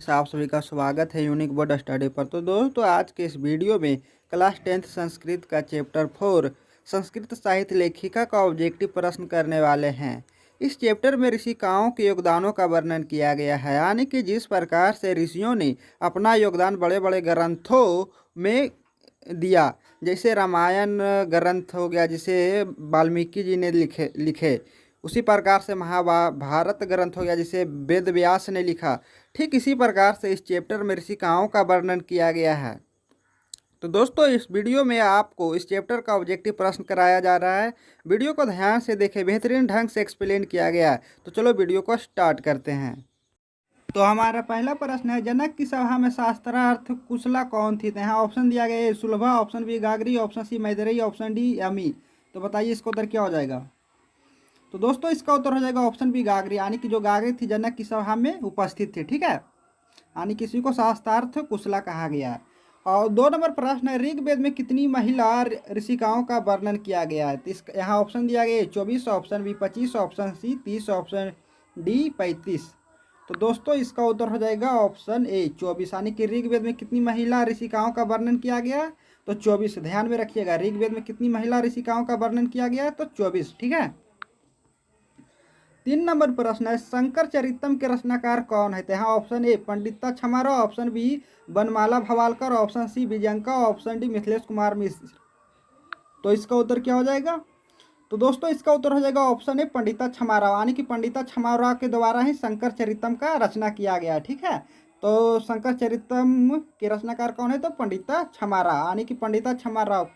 आप सभी का स्वागत है यूनिक बोर्ड स्टडी पर। तो दोस्तों आज के इस वीडियो में क्लास 10th संस्कृत का चैप्टर 4 संस्कृत साहित्य लेखिका का ऑब्जेक्टिव प्रश्न करने वाले हैं। इस चैप्टर में ऋषिकाओं के योगदानों का वर्णन किया गया है, यानी कि जिस प्रकार से ऋषियों ने अपना योगदान बड़े बड़े ग्रंथों में दिया, जैसे रामायण ग्रंथ हो गया जिसे वाल्मीकि जी ने लिखे, उसी प्रकार से महाभारत ग्रंथ हो गया जिसे वेद व्यास ने लिखा। ठीक इसी प्रकार से इस चैप्टर में ऋषिकाओं का वर्णन किया गया है। तो दोस्तों इस वीडियो में आपको इस चैप्टर का ऑब्जेक्टिव प्रश्न कराया जा रहा है। वीडियो को ध्यान से देखें, बेहतरीन ढंग से एक्सप्लेन किया गया है। तो चलो वीडियो को स्टार्ट करते हैं। तो हमारा पहला प्रश्न है, जनक की सभा में शास्त्रार्थ कुशला कौन थी? तो यहाँ ऑप्शन दिया गया है Sulabha, option B Gargi, option C Maitreyi, option D Yami. तो बताइए इसका उत्तर क्या हो जाएगा? तो दोस्तों इसका उत्तर हो जाएगा ऑप्शन बी गागरी, यानी कि जो गागरी थी जनक की सभा में उपस्थित थी। ठीक है, यानी किसी को शास्त्रार्थ कुशला कहा गया है। और 2 नंबर प्रश्न है, ऋग्वेद में कितनी महिला ऋषिकाओं का वर्णन किया गया है? तो इस यहाँ ऑप्शन दिया गया है 24, option B 25, option C 30, option D 35। तो दोस्तों इसका उत्तर हो जाएगा ऑप्शन ए 24, यानी कि ऋग्वेद में कितनी महिला ऋषिकाओं का वर्णन किया गया? तो 24। ध्यान में रखिएगा, ऋग्वेद में कितनी महिला ऋषिकाओं का वर्णन किया गया है? तो 24। ठीक है। 3 नंबर प्रश्न है, शंकर चरितम के रचनाकार कौन है? तो यहाँ option A Pandita Kshamarao, option B Banmala Bhawalkar, option C Vijayanka, option D Mithilesh Kumar Mishra. तो इसका उत्तर क्या हो जाएगा? तो दोस्तों इसका उत्तर हो जाएगा ऑप्शन ए पंडिता छमाराव, यानी कि पंडिता छमाराव के द्वारा ही शंकर चरितम का रचना किया गया। ठीक है, तो शंकर चरितम के रचनाकार कौन है? तो पंडिता छमाराव, यानी कि पंडिता छमाराव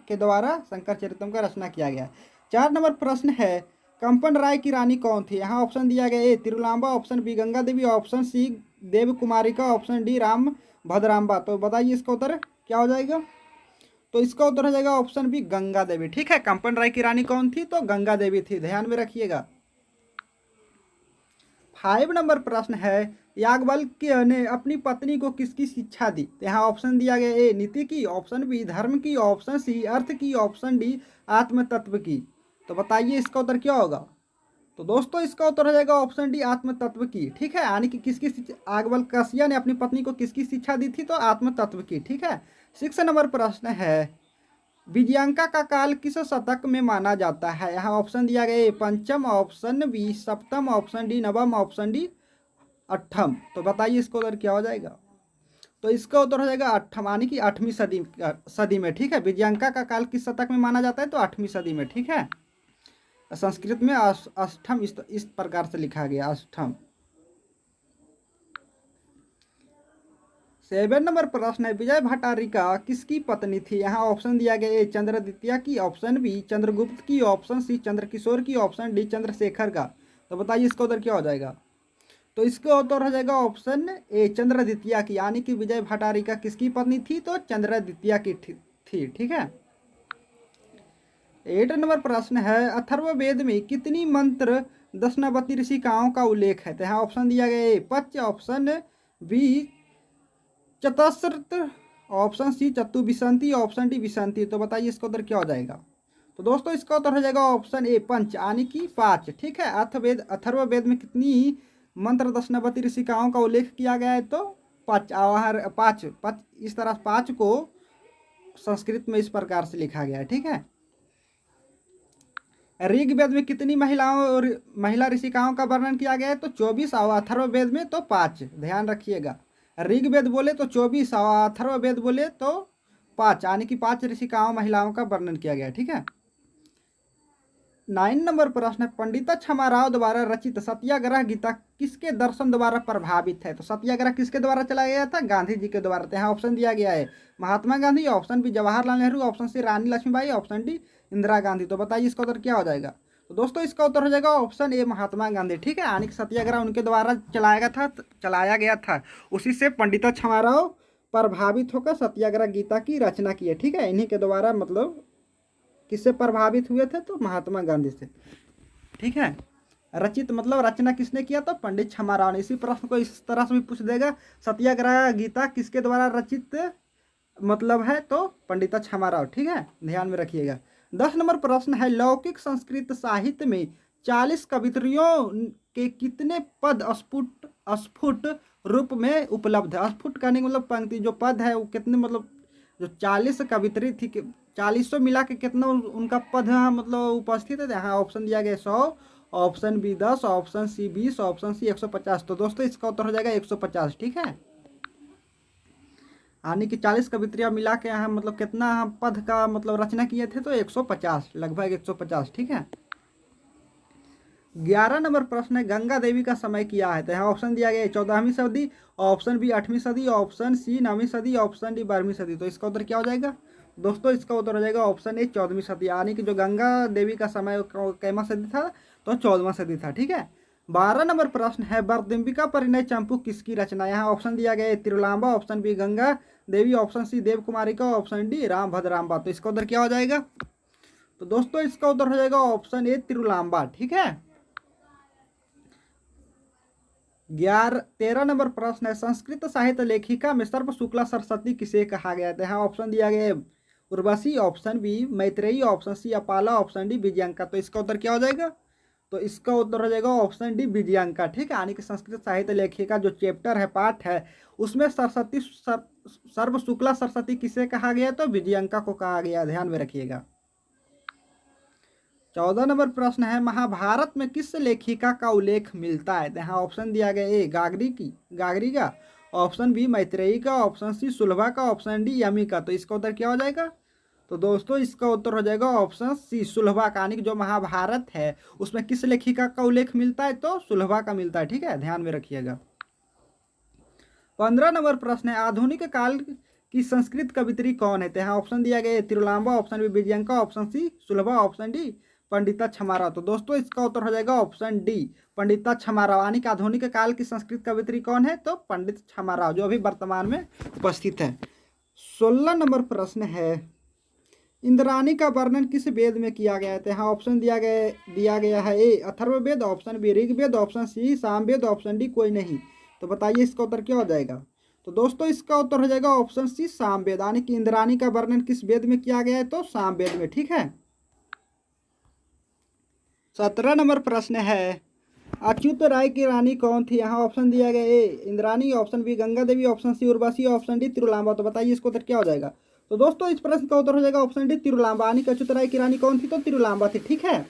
के द्वारा शंकर चरितम का रचना किया गया। 4 नंबर प्रश्न है, कंपन राय की रानी कौन थी? यहाँ ऑप्शन दिया गया ए तिरुलांबा, option B Ganga Devi, option सी देव कुमारिका, ऑप्शन डी राम भद्रांबा। तो बताइए इसका उत्तर क्या हो जाएगा? तो इसका उत्तर हो जाएगा ऑप्शन बी गंगा देवी। ठीक है, कंपन राय की रानी कौन थी? तो गंगा देवी थी। ध्यान में रखिएगा। 5 नंबर प्रश्न है, याज्ञवल्क्य ने अपनी पत्नी को किसकी शिक्षा दी? तो यहाँ ऑप्शन दिया गया ए नीति की, ऑप्शन बी धर्म की, ऑप्शन सी अर्थ की, ऑप्शन डी आत्म तत्व की। तो बताइए इसका उत्तर क्या होगा? तो दोस्तों इसका उत्तर हो जाएगा ऑप्शन डी आत्म तत्व की। ठीक है, यानी कि किसकी याज्ञवल्क्य ने अपनी पत्नी को किसकी शिक्षा दी थी? तो आत्म तत्व की। ठीक है। 6 नंबर प्रश्न है, विजयांका का काल किस शतक में माना जाता है? यहाँ ऑप्शन दिया गया पंचम, ऑप्शन बी सप्तम, ऑप्शन डी नवम, ऑप्शन डी अट्ठम। तो बताइए इसका उत्तर क्या हो जाएगा? तो इसका उत्तर हो जाएगा अट्ठम, यानी कि 8वीं सदी में। ठीक है, विजयांका का काल किस शतक में माना जाता है? तो 8वीं सदी में। ठीक है, संस्कृत में अष्टम इस प्रकार से लिखा गया, अष्टम। 7 नंबर प्रश्न है, विजय भट्टारिका किसकी पत्नी थी? यहाँ ऑप्शन दिया गया ए चंद्रदित्या की, ऑप्शन बी चंद्रगुप्त की, ऑप्शन सी चंद्रकिशोर की, ऑप्शन डी चंद्रशेखर का। तो बताइए इसका उत्तर क्या हो जाएगा? तो इसका उत्तर हो जाएगा ऑप्शन ए चंद्रदित्या की, यानी कि विजय भट्टारिका किसकी पत्नी थी? तो चंद्रदित्या की थी। ठीक है। 8 नंबर प्रश्न है, अथर्ववेद में कितनी मंत्र दशनावती ऋषिकाओं का उल्लेख है? तो यहाँ ऑप्शन दिया गया है पच, ऑप्शन बी चतस्रत, ऑप्शन सी चतुविंशति, ऑप्शन डी विंशति। तो बताइए इसका उत्तर क्या हो जाएगा? तो दोस्तों इसका उत्तर हो जाएगा ऑप्शन ए पंच, यानी कि 5। ठीक है, अथर्ववेद में कितनी मंत्र दशनावती ऋषिकाओं का उल्लेख किया गया है? तो 5। इस तरह 5 को संस्कृत में इस प्रकार से लिखा गया है। ठीक है। ऋग्वेद में कितनी महिला ऋषिकाओं का वर्णन किया गया है? तो 24, और अथर्ववेद में तो 5। ध्यान रखिएगा, ऋग्वेद बोले तो 24 और अथर्ववेद बोले तो 5, यानी कि 5 ऋषिकाओं महिलाओं का वर्णन किया गया। ठीक है। 9 नंबर प्रश्न है, पंडिता छमाराव द्वारा रचित सत्याग्रह गीता किसके दर्शन द्वारा प्रभावित है? तो सत्याग्रह किसके द्वारा चलाया गया था? गांधी जी के द्वारा। तो यहाँ ऑप्शन दिया गया है Mahatma Gandhi, option B Jawaharlal Nehru, option C Rani Lakshmibai, option D Indira Gandhi. तो बताइए इसका उत्तर क्या हो जाएगा? तो दोस्तों इसका उत्तर हो जाएगा ऑप्शन ए महात्मा गांधी। ठीक है, यानी कि सत्याग्रह उनके द्वारा चलाया गया था। उसी से पंडिता छमाराव प्रभावित होकर सत्याग्रह गीता की रचना की है। ठीक है, इन्हीं के द्वारा, मतलब किससे प्रभावित हुए थे? तो महात्मा गांधी से। ठीक है, रचित मतलब रचना किसने किया? तो पंडित छमाराव ने। इसी प्रश्न को इस तरह से भी पूछ देगा, सत्याग्रह गीता किसके द्वारा रचित मतलब है? तो पंडिता छमाराव। ठीक है, ध्यान में रखिएगा। 10 नंबर प्रश्न है, लौकिक संस्कृत साहित्य में 40 कवित्रियों के कितने पद स्फुट रूप में उपलब्ध है। स्फुट कहने का मतलब पंक्ति, जो पद है वो कितने, मतलब जो 40 कवित्री थी, 40 मिला के कितना उनका पद यहाँ मतलब उपस्थित है। यहाँ ऑप्शन दिया गया 100, option B 10, option C 20, option C 150। तो दोस्तों इसका उत्तर हो जाएगा 150। ठीक है, यानी कि 40 कवित्रियाँ मिला के यहाँ मतलब कितना पद का मतलब रचना किए थे, तो 150, लगभग 150। ठीक है, 11 नंबर प्रश्न है, गंगा देवी का समय क्या है। तो यहाँ ऑप्शन दिया गया है 14वीं सदी, ऑप्शन बी 8वीं सदी, ऑप्शन सी 9वीं सदी, ऑप्शन डी 12वीं सदी। तो इसका उत्तर क्या हो जाएगा दोस्तों, इसका उत्तर हो जाएगा ऑप्शन ए 14वीं सदी, यानी कि जो गंगा देवी का समय कैमा सदी था, तो 14वां सदी था। ठीक है, 12 नंबर प्रश्न है, बरदिम्बिका परिणय चंपू किसकी रचना। यहाँ ऑप्शन दिया गया है Tirulamba, option B Ganga Devi, option सी देव कुमारी का, ऑप्शन डी राम भद्रांबा। तो इसका उत्तर क्या हो जाएगा, तो दोस्तों इसका उत्तर हो जाएगा ऑप्शन ए तिरुलांबा। ठीक है, 13 नंबर प्रश्न है, संस्कृत साहित्य लेखिका में सर्व शुक्ला सरस्वती किसे कहा गया था। यहाँ ऑप्शन दिया गया है Urvashi, option B Maitreyi, option C Apala, option D Vijayanka. तो इसका उत्तर क्या हो जाएगा, तो इसका उत्तर हो जाएगा ऑप्शन डी विजयांका। ठीक है, यानी कि संस्कृत साहित्य लेखिका जो चैप्टर है, पाठ है, उसमें सरस्वती सर्व शुक्ला सरस्वती किसे कहा गया, तो विजयांका को कहा गया, ध्यान में रखिएगा। 14 नंबर प्रश्न है, महाभारत में किस लेखिका का उल्लेख मिलता है। यहाँ ऑप्शन दिया गया ए गागरी का, ऑप्शन बी मैत्रेयी का, ऑप्शन सी सुलभा का, ऑप्शन डी यमी का। तो इसका उत्तर क्या हो जाएगा, तो दोस्तों इसका उत्तर हो जाएगा ऑप्शन सी सुलभा का, यानी कि जो महाभारत है उसमें किस लेखिका का उल्लेख मिलता है, तो सुलभा का मिलता है। ठीक है, ध्यान में रखिएगा। 15 नंबर प्रश्न है, आधुनिक काल की संस्कृत कवित्री कौन है। तो यहाँ ऑप्शन दिया गया है Tirulamba, option B Vijayanka, option C Sulabha, option D Pandita Kshamarao. तो दोस्तों इसका उत्तर हो जाएगा ऑप्शन डी पंडिता छमाराव, यानी कि आधुनिक काल की संस्कृत कवित्री कौन है, तो पंडित छमाराव, जो अभी वर्तमान में उपस्थित है। 16 नंबर प्रश्न है, इंद्राणी का वर्णन किस वेद में किया गया है। तो यहाँ ऑप्शन दिया गया है A Atharvaveda, option B Rigveda, option C Samaveda, option D कोई नहीं। तो बताइए इसका उत्तर क्या हो जाएगा, तो दोस्तों इसका उत्तर हो जाएगा ऑप्शन सी सामवेद, यानी कि इंद्राणी का वर्णन किस वेद में किया गया है, तो सामवेद में। ठीक है, 17 नंबर प्रश्न है, अच्युत राय की रानी कौन थी। यहाँ ऑप्शन दिया गया A Indrani, option B Ganga Devi, option C Urvashi, option D Tirulamba. तो बताइए इसका उत्तर क्या हो जाएगा, तो दोस्तों इस प्रश्न का उत्तर हो जाएगा ऑप्शन डी तिरुलांबा, यानी कि अच्युत राय की रानी कौन थी, तो तिरुलांबा थी। ठीक है,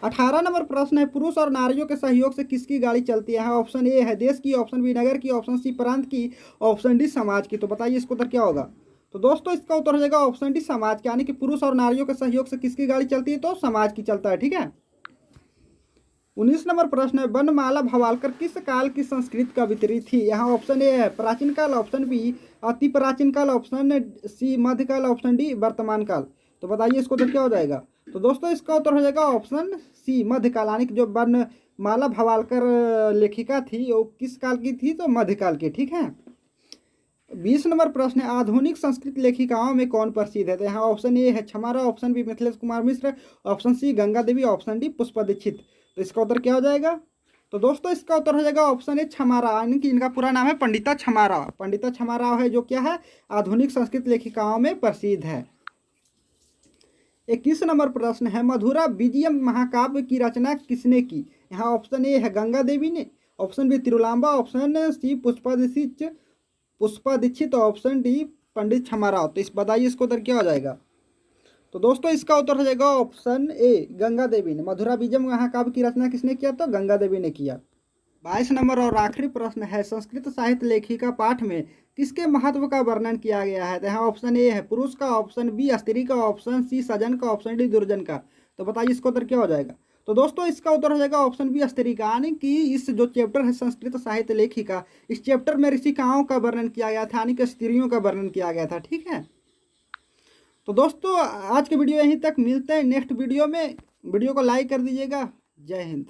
18 नंबर प्रश्न है, पुरुष और नारियों के सहयोग से किसकी गाड़ी चलती है। यहाँ ऑप्शन ए है देश की, ऑप्शन बी नगर की, ऑप्शन सी प्रांत की, ऑप्शन डी समाज की। तो बताइए इसका उत्तर क्या होगा, तो दोस्तों इसका उत्तर हो जाएगा ऑप्शन डी समाज के, यानी कि पुरुष और नारियों के सहयोग से किसकी गाड़ी चलती है, तो समाज की चलता है। ठीक है, 19 नंबर प्रश्न है, वनमाला भवालकर किस काल की संस्कृत कवित्री थी। यहाँ ऑप्शन ए है प्राचीन काल, ऑप्शन बी अति प्राचीन काल, ऑप्शन सी मध्यकाल, ऑप्शन डी वर्तमान काल। तो बताइए इसको उत्तर क्या हो जाएगा, तो दोस्तों इसका उत्तर हो जाएगा ऑप्शन सी मध्यकाल, यानी कि जो वनमाला भवालकर लेखिका थी वो किस काल की थी, तो मध्यकाल की। ठीक है, 20 नंबर प्रश्न है, आधुनिक संस्कृत लेखिकाओं में कौन प्रसिद्ध है। तो यहाँ ऑप्शन ए है छमारा, ऑप्शन बी मिथिलेश कुमार मिश्र, option C Ganga Devi, option D Pushpa Dixit. तो इसका उत्तर क्या हो जाएगा, तो दोस्तों इसका उत्तर हो जाएगा ऑप्शन ए छमारा, यानी कि इनका पूरा नाम है पंडिता छमाराव। पंडिता छमाराव है जो क्या है, आधुनिक संस्कृत लेखिकाओं में प्रसिद्ध है। 21 नंबर प्रश्न है, मधुरा विजयम महाकाव्य की रचना किसने की। यहाँ ऑप्शन ए है गंगा देवी ने, option B Tirulamba, option C Pushpa Dikshit, option D Pandit Kshamarao. तो इस बताइए इसका उत्तर क्या हो जाएगा, तो दोस्तों इसका उत्तर हो जाएगा ऑप्शन ए गंगा देवी ने। मधुरा विजयम महाकाव्य की रचना किसने किया, तो गंगा देवी ने किया। 22 नंबर और आखिरी प्रश्न है, संस्कृत साहित्य लेखिका पाठ में किसके महत्व का वर्णन किया गया है। तो यहाँ ऑप्शन ए है पुरुष का, ऑप्शन बी स्त्री का, ऑप्शन सी सजन का, ऑप्शन डी दुर्जन का। तो बताइए इसका उत्तर क्या हो जाएगा, तो दोस्तों इसका उत्तर हो जाएगा ऑप्शन बी स्त्री का, यानी कि इस जो चैप्टर है संस्कृत साहित्य लेखिका, इस चैप्टर में ऋषिकाओं का वर्णन किया गया था, यानी कि स्त्रियों का वर्णन किया गया था। ठीक है, तो दोस्तों आज के वीडियो यहीं तक, मिलते हैं नेक्स्ट वीडियो में। वीडियो को लाइक कर दीजिएगा। जय हिंद।